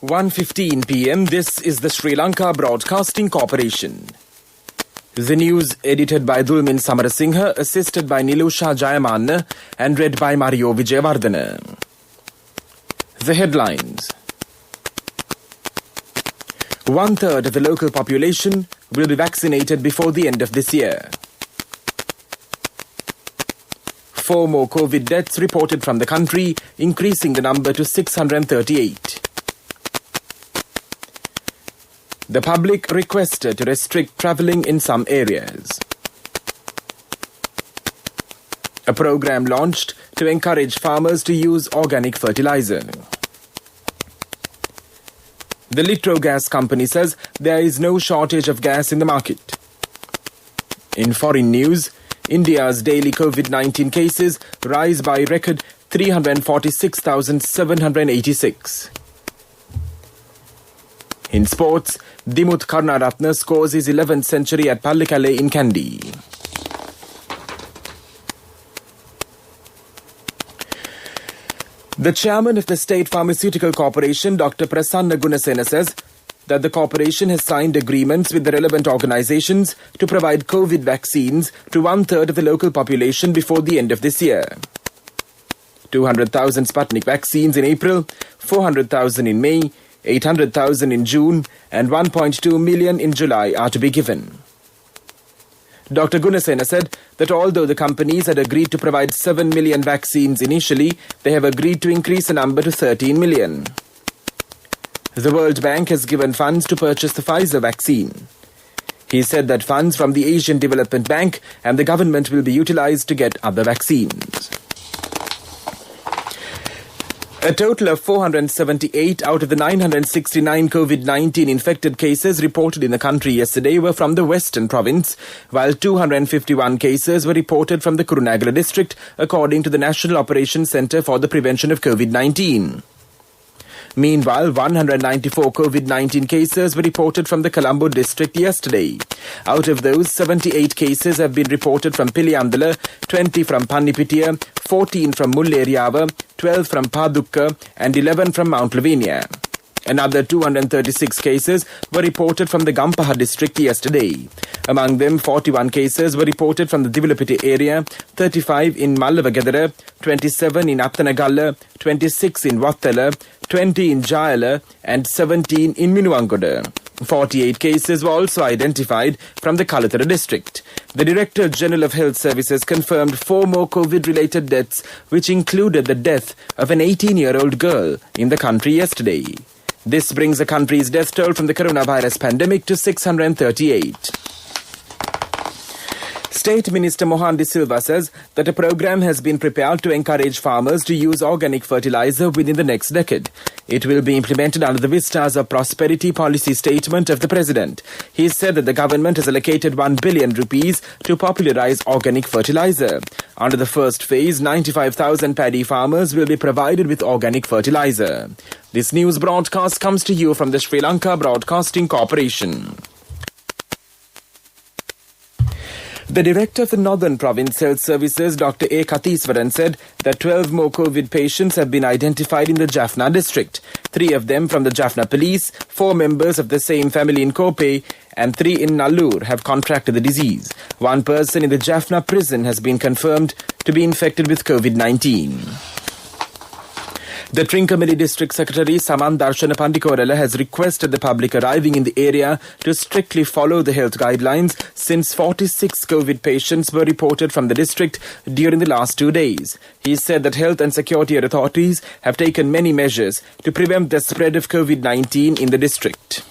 1:15 p.m. This is the Sri Lanka Broadcasting Corporation. The news edited by Dulmin Samarasinghe, assisted by Nilusha Jayamanna and read by Mario Vijayawardena. The headlines. 1/3 of the local population will be vaccinated before the end of this year. 4 more COVID deaths reported from the country, increasing the number to 638. The public requested to restrict travelling in some areas. A program launched to encourage farmers to use organic fertilizer. The Litro Gas Company says there is no shortage of gas in the market. In foreign news, India's daily COVID-19 cases rise by a record 346,786. In sports, Dimuth Karunaratne scores his 11th century at Pallekele in Kandy. The chairman of the State Pharmaceutical Corporation, Dr. Prasanna Gunasena, says that the corporation has signed agreements with the relevant organizations to provide COVID vaccines to 1/3 of the local population before the end of this year. 200,000 Sputnik vaccines in April, 400,000 in May, 800,000 in June and 1.2 million in July are to be given. Dr. Gunasena said that although the companies had agreed to provide 7 million vaccines initially, they have agreed to increase the number to 13 million. The World Bank has given funds to purchase the Pfizer vaccine. He said that funds from the Asian Development Bank and the government will be utilized to get other vaccines. A total of 478 out of the 969 COVID-19 infected cases reported in the country yesterday were from the Western Province, while 251 cases were reported from the Kurunegala district, according to the National Operations Centre for the Prevention of COVID-19. Meanwhile, 194 COVID-19 cases were reported from the Colombo district yesterday. Out of those, 78 cases have been reported from Piliyandala, 20 from Pannipitiya, 14 from Mulleriyawa, 12 from Padukka and 11 from Mount Lavinia. Another 236 cases were reported from the Gampaha district yesterday. Among them, 41 cases were reported from the Divilapiti area, 35 in Mallavagedara, 27 in Attanagalla, 26 in Wattala, 20 in Jayala and 17 in Minuwangoda. 48 cases were also identified from the Kalathara district. The Director General of Health Services confirmed 4 more COVID-related deaths, which included the death of an 18-year-old girl in the country yesterday. This brings the country's death toll from the coronavirus pandemic to 638. State Minister Mohan De Silva says that a program has been prepared to encourage farmers to use organic fertilizer within the next decade. It will be implemented under the Vistas of Prosperity policy statement of the President. He said that the government has allocated 1 billion rupees to popularize organic fertilizer. Under the first phase, 95,000 paddy farmers will be provided with organic fertilizer. This news broadcast comes to you from the Sri Lanka Broadcasting Corporation. The Director of the Northern Province Health Services, Dr. A. Katheeswaran, said that 12 more COVID patients have been identified in the Jaffna district. 3 of them from the Jaffna police, 4 members of the same family in Kope, and 3 in Nallur have contracted the disease. 1 person in the Jaffna prison has been confirmed to be infected with COVID-19. The Trincomalee District Secretary Saman Darshana Pandikorala has requested the public arriving in the area to strictly follow the health guidelines since 46 COVID patients were reported from the district during the last 2 days. He said that health and security authorities have taken many measures to prevent the spread of COVID-19 in the district.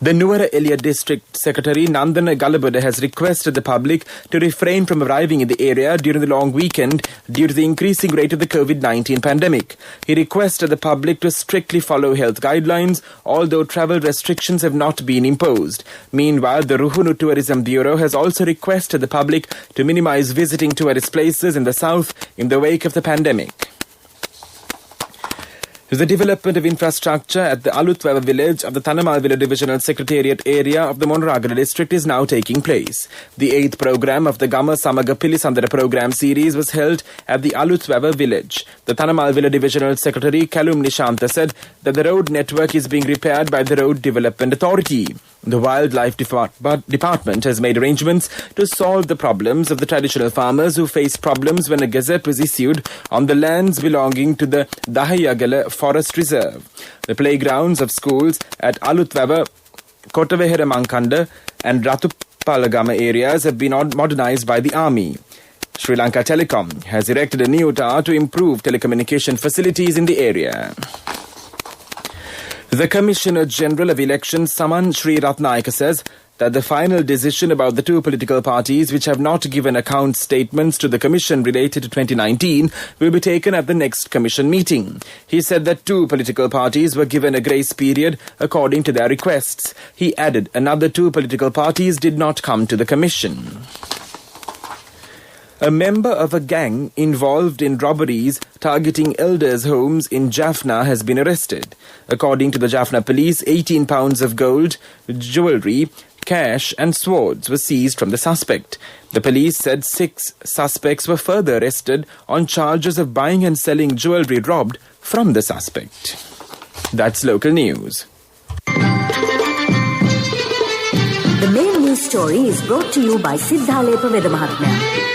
The Nuwara Eliya District Secretary Nandana Galabada has requested the public to refrain from arriving in the area during the long weekend due to the increasing rate of the COVID-19 pandemic. He requested the public to strictly follow health guidelines, although travel restrictions have not been imposed. Meanwhile, the Ruhunu Tourism Bureau has also requested the public to minimize visiting tourist places in the south in the wake of the pandemic. The development of infrastructure at the Alutweva village of the Tanamalvila Divisional Secretariat area of the Monragala district is now taking place. The 8th program of the Gama Samaga Pilisandara program series was held at the Alutweva village. The Tanamalvila Divisional Secretary Kalum Nishanta said that the road network is being repaired by the Road Development Authority. The Wildlife Department has made arrangements to solve the problems of the traditional farmers who faced problems when a gazette was issued on the lands belonging to the Dahayagala Forest Reserve. The playgrounds of schools at Alutweva, Kotavehera Mankanda and Ratupalagama areas have been modernized by the army. Sri Lanka Telecom has erected a new tower to improve telecommunication facilities in the area. The Commissioner General of Elections, Saman Sri Ratnayaka, says that the final decision about the two political parties which have not given account statements to the Commission related to 2019 will be taken at the next Commission meeting. He said that two political parties were given a grace period according to their requests. He added another two political parties did not come to the Commission. A member of a gang involved in robberies targeting elders' homes in Jaffna has been arrested. According to the Jaffna police, 18 pounds of gold, jewellery, cash and swords were seized from the suspect. The police said 6 suspects were further arrested on charges of buying and selling jewellery robbed from the suspect. That's local news. The main news story is brought to you by Siddhalepa Vedamahatmya.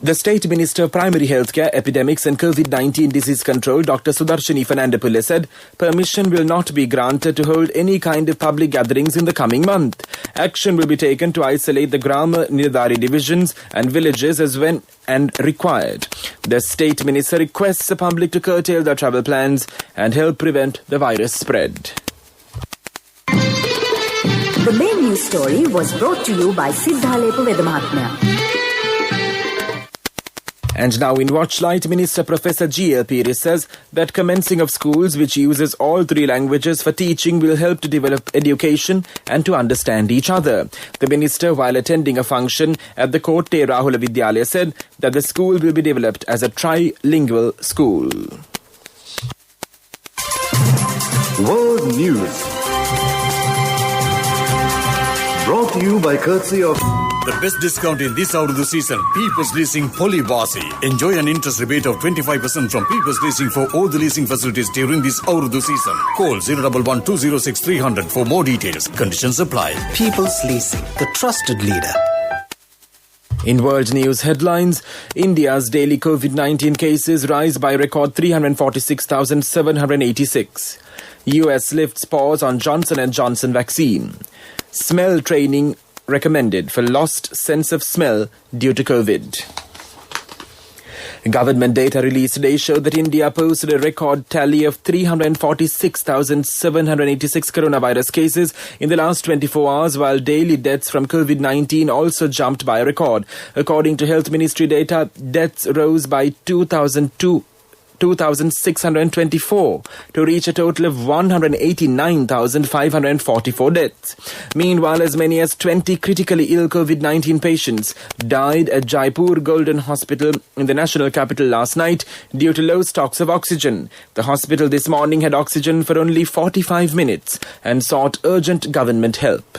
The State Minister of Primary Healthcare, Epidemics and COVID-19 Disease Control, Dr. Sudarshini Fernandopulle, said permission will not be granted to hold any kind of public gatherings in the coming month. Action will be taken to isolate the Grama Nirdhari divisions and villages as when and required. The State Minister requests the public to curtail their travel plans and help prevent the virus spread. The main news story was brought to you by Siddhalepa Vedamahatmya. And now in Watchlight, Minister Professor G.L. Piri says that commencing of schools which uses all 3 languages for teaching will help to develop education and to understand each other. The minister, while attending a function at the Kotte Rahula Vidyalaya, said that the school will be developed as a trilingual school. World News. Brought to you by courtesy of the best discount in this Urdu season, People's Leasing Polybasi. Enjoy an interest rebate of 25% from People's Leasing for all the leasing facilities during this Urdu season. Call 011-206-300 for more details. Conditions apply. People's Leasing, the trusted leader. In world news headlines, India's daily COVID-19 cases rise by a record 346,786. US lifts pause on Johnson & Johnson vaccine. Smell training recommended for lost sense of smell due to COVID. Government data released today showed that India posted a record tally of 346,786 coronavirus cases in the last 24 hours, while daily deaths from COVID-19 also jumped by a record. According to Health Ministry data, deaths rose by 2,624 to reach a total of 189,544 deaths. Meanwhile, as many as 20 critically ill COVID-19 patients died at Jaipur Golden Hospital in the national capital last night due to low stocks of oxygen. The hospital this morning had oxygen for only 45 minutes and sought urgent government help.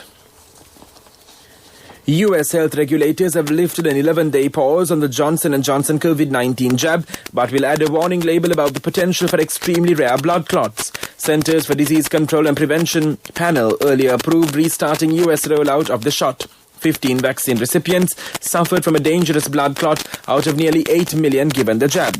US health regulators have lifted an 11-day pause on the Johnson & Johnson COVID-19 jab, but will add a warning label about the potential for extremely rare blood clots. Centers for Disease Control and Prevention panel earlier approved restarting US rollout of the shot. 15 vaccine recipients suffered from a dangerous blood clot out of nearly 8 million given the jab.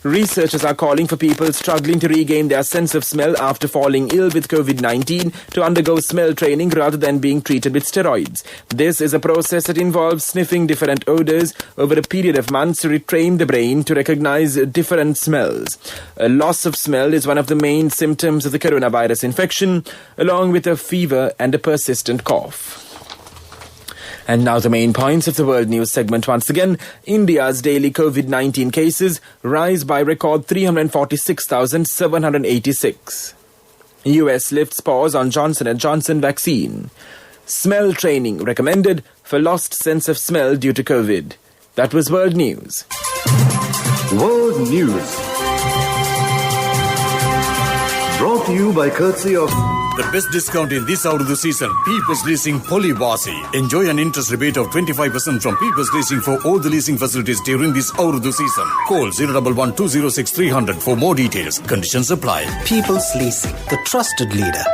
Researchers are calling for people struggling to regain their sense of smell after falling ill with COVID-19 to undergo smell training rather than being treated with steroids. This is a process that involves sniffing different odors over a period of months to retrain the brain to recognize different smells. A loss of smell is one of the main symptoms of the coronavirus infection, along with a fever and a persistent cough. And now the main points of the World News segment once again. India's daily COVID-19 cases rise by record 346,786. US lifts pause on Johnson & Johnson vaccine. Smell training recommended for lost sense of smell due to COVID. That was World News. World News. Brought to you by courtesy of The best discount in this out of the season. People's Leasing Polybasi. Enjoy an interest rebate of 25% from People's Leasing for all the leasing facilities during this out of the season. Call 011 206 300 for more details. Conditions apply. People's Leasing, the trusted leader.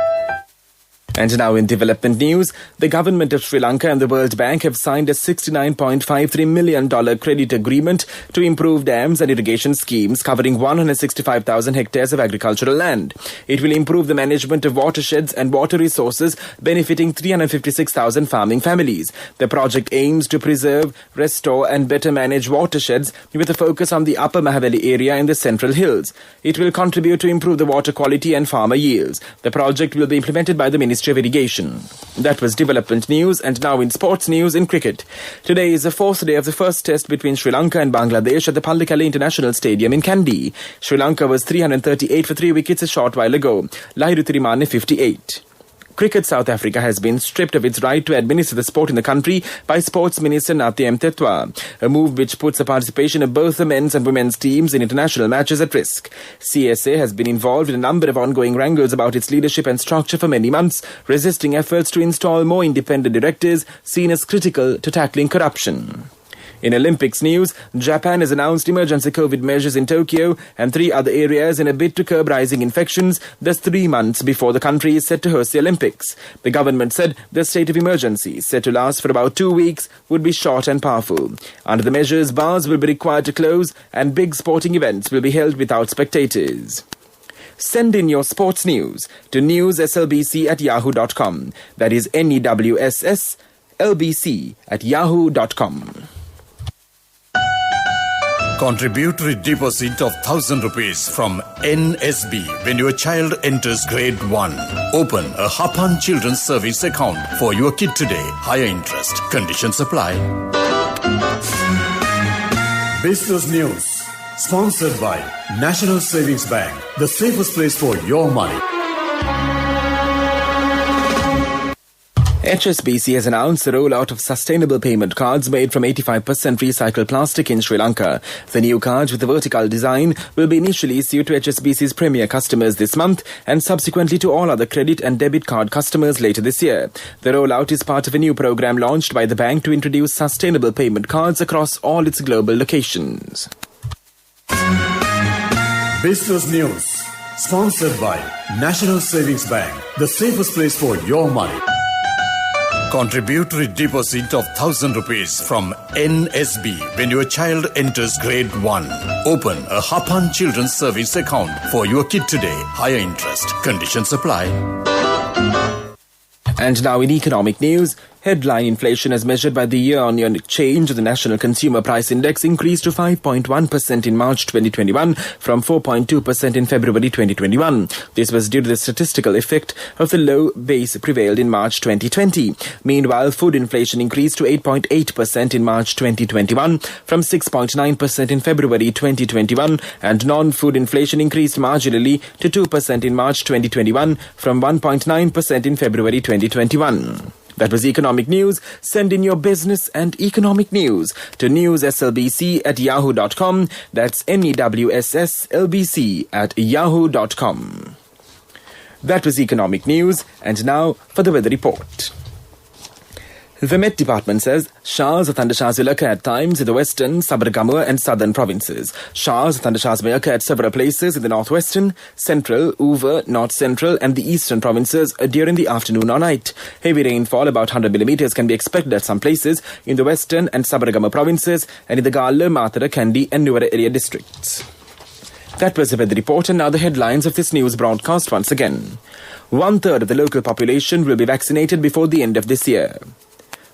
And now in development news, the government of Sri Lanka and the World Bank have signed a $69.53 million credit agreement to improve dams and irrigation schemes covering 165,000 hectares of agricultural land. It will improve the management of watersheds and water resources, benefiting 356,000 farming families. The project aims to preserve, restore and better manage watersheds with a focus on the Upper Mahaveli area in the Central Hills. It will contribute to improve the water quality and farmer yields. The project will be implemented by the Ministry of Irrigation. That was development news, and now in sports news in cricket. Today is the fourth day of the first test between Sri Lanka and Bangladesh at the Pallekele International Stadium in Kandy. Sri Lanka was 338 for 3 wickets a short while ago. Lahiru Thirimane 58. Cricket South Africa has been stripped of its right to administer the sport in the country by Sports Minister Nathi Mtetwa, a move which puts the participation of both the men's and women's teams in international matches at risk. CSA has been involved in a number of ongoing wrangles about its leadership and structure for many months, resisting efforts to install more independent directors seen as critical to tackling corruption. In Olympics news, Japan has announced emergency COVID measures in Tokyo and 3 other areas in a bid to curb rising infections, thus 3 months before the country is set to host the Olympics. The government said the state of emergency, set to last for about 2 weeks, would be short and powerful. Under the measures, bars will be required to close and big sporting events will be held without spectators. Send in your sports news to newsslbc@yahoo.com. That is NEWSSLBC@yahoo.com. Contributory deposit of 1,000 rupees from NSB when your child enters grade 1. Open a Hapan Children's Service account for your kid today. Higher interest. Conditions apply. Business news. Sponsored by National Savings Bank. The safest place for your money. HSBC has announced the rollout of sustainable payment cards made from 85% recycled plastic in Sri Lanka. The new cards with the vertical design will be initially issued to HSBC's premier customers this month and subsequently to all other credit and debit card customers later this year. The rollout is part of a new program launched by the bank to introduce sustainable payment cards across all its global locations. Business news. Sponsored by National Savings Bank. The safest place for your money. Contributory deposit of 1,000 rupees from NSB when your child enters grade 1. Open a Hapan Children's Service account for your kid today. Higher interest. Conditions apply. And now in economic news, headline inflation as measured by the year-on-year change of the National Consumer Price Index increased to 5.1% in March 2021 from 4.2% in February 2021. This was due to the statistical effect of the low base prevailed in March 2020. Meanwhile, food inflation increased to 8.8% in March 2021 from 6.9% in February 2021, and non-food inflation increased marginally to 2% in March 2021 from 1.9% in February 2021. That was economic news. Send in your business and economic news to newsslbc@yahoo.com. That's NEWSSLBC@yahoo.com. That was economic news, and now for the weather report. The Met Department says showers or thundershowers will occur at times in the western, Sabaragamuwa and southern provinces. Showers or thundershowers may occur at several places in the northwestern, central, Uva, north central and the eastern provinces during the afternoon or night. Heavy rainfall, about 100 millimeters, can be expected at some places in the western and Sabaragamuwa provinces and in the Gala, Matara, Kandy and Nuwara area districts. That was the weather report, and now the headlines of this news broadcast once again. 1/3 of the local population will be vaccinated before the end of this year.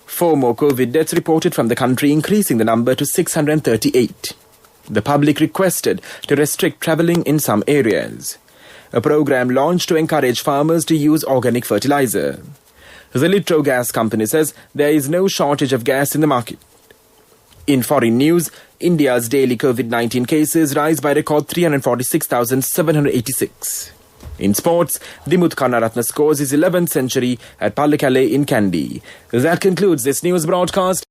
4 more COVID deaths reported from the country, increasing the number to 638. The public requested to restrict travelling in some areas. A program launched to encourage farmers to use organic fertilizer. The Litro Gas Company says there is no shortage of gas in the market. In foreign news, India's daily COVID-19 cases rise by record 346,786. In sports, Dimuth Karnaratne scores his 11th century at Pallekele in Kandy. That concludes this news broadcast.